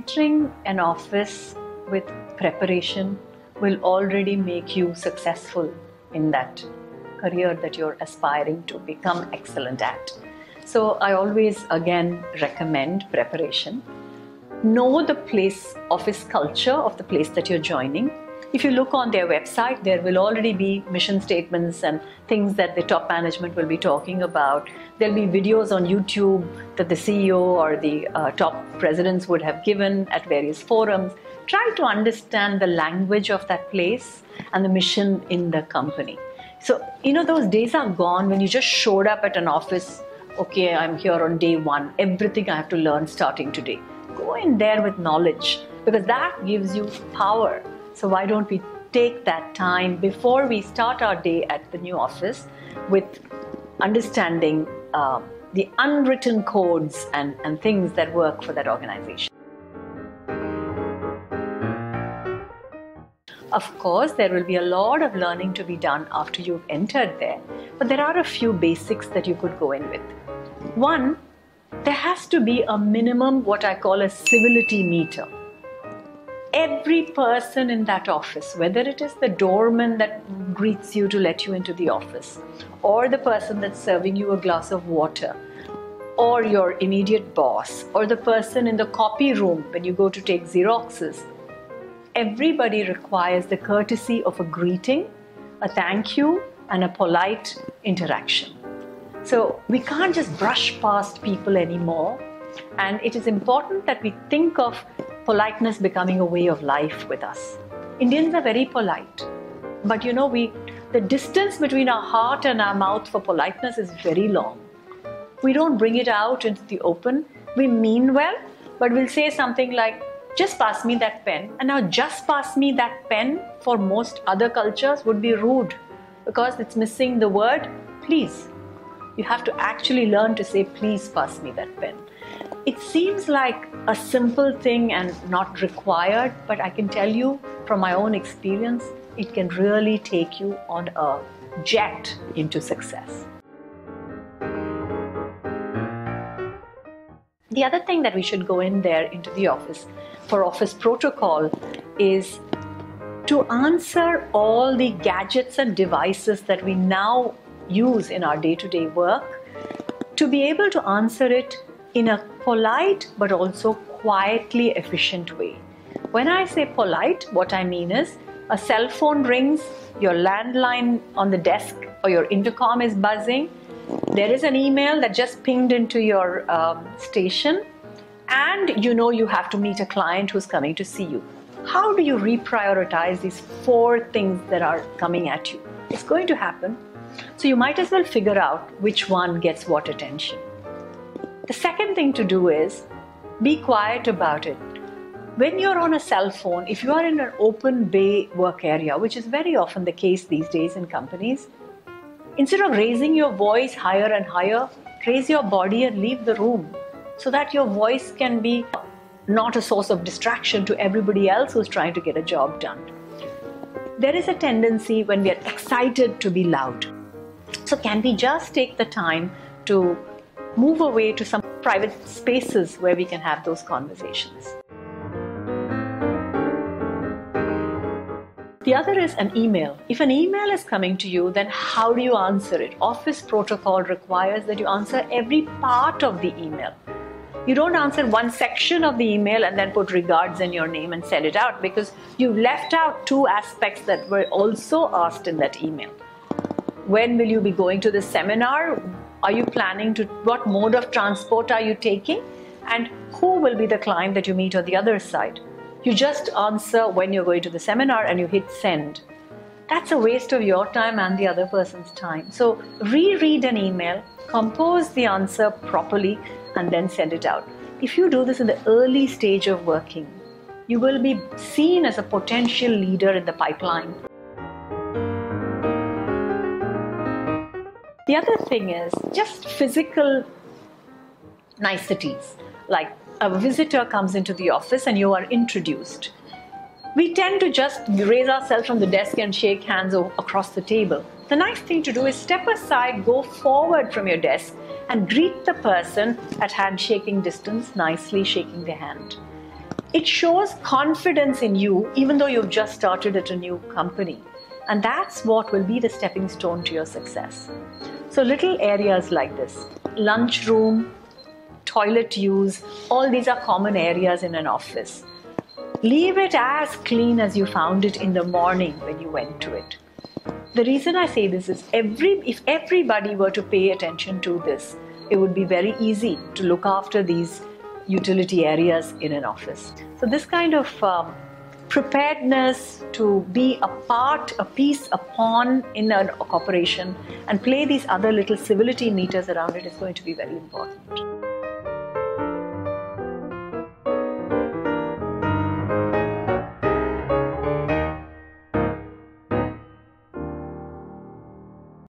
entering an office with preparation will already make you successful in that career that you're aspiring to become excellent at. So I always again recommend preparation. Know the office culture of the place that you're joining. If you look on their website, there will already be mission statements and things that the top management will be talking about. There'll be videos on YouTube that the CEO or the top presidents would have given at various forums. Try to understand the language of that place and the mission in the company. So, those days are gone when you just showed up at an office. Okay, I'm here on day one. Everything I have to learn starting today. Go in there with knowledge, because that gives you power. So why don't we take that time before we start our day at the new office with understanding the unwritten codes and things that work for that organization. Of course, there will be a lot of learning to be done after you've entered there, but there are a few basics that you could go in with. One, there has to be a minimum, what I call a civility meter. Every person in that office, whether it is the doorman that greets you to let you into the office, or the person that's serving you a glass of water, or your immediate boss, or the person in the copy room when you go to take Xeroxes, everybody requires the courtesy of a greeting, a thank you, and a polite interaction. So we can't just brush past people anymore, and it is important that we think of politeness becoming a way of life with us. Indians are very polite, but the distance between our heart and our mouth for politeness is very long. We don't bring it out into the open. We mean well, but we'll say something like, just pass me that pen. And now just pass me that pen for most other cultures would be rude, because it's missing the word please. You have to actually learn to say, please pass me that pen. It seems like a simple thing and not required, but I can tell you from my own experience, it can really take you on a jet into success. The other thing that we should go in there into the office for office protocol is to answer all the gadgets and devices that we now use in our day-to-day work, to be able to answer it in a polite but also quietly efficient way. When I say polite, what I mean is a cell phone rings, your landline on the desk or your intercom is buzzing, there is an email that just pinged into your station, and you have to meet a client who's coming to see you. How do you reprioritize these 4 things that are coming at you? It's going to happen. So you might as well figure out which one gets what attention. The second thing to do is be quiet about it. When you're on a cell phone, if you are in an open bay work area, which is very often the case these days in companies, instead of raising your voice higher and higher, raise your body and leave the room, so that your voice can be not a source of distraction to everybody else who's trying to get a job done. There is a tendency when we are excited to be loud. So can we just take the time to move away to some private spaces where we can have those conversations? The other is an email. If an email is coming to you, then how do you answer it? Office protocol requires that you answer every part of the email. You don't answer one section of the email and then put regards in your name and send it out, because you left out 2 aspects that were also asked in that email. When will you be going to the seminar? Are you planning to, what mode of transport are you taking? And who will be the client that you meet on the other side? You just answer when you're going to the seminar and you hit send. That's a waste of your time and the other person's time. So reread an email, compose the answer properly, and then send it out. If you do this in the early stage of working, you will be seen as a potential leader in the pipeline. The other thing is just physical niceties, like a visitor comes into the office and you are introduced. We tend to just raise ourselves from the desk and shake hands across the table. The nice thing to do is step aside, go forward from your desk and greet the person at handshaking distance, nicely shaking their hand. It shows confidence in you even though you've just started at a new company. And that's what will be the stepping stone to your success. So little areas like this, lunchroom, toilet use, all these are common areas in an office. Leave it as clean as you found it in the morning when you went to it. The reason I say this is if everybody were to pay attention to this, it would be very easy to look after these utility areas in an office. So this kind of preparedness to be a part, a piece, a pawn in a corporation and play these other little civility meters around it is going to be very important.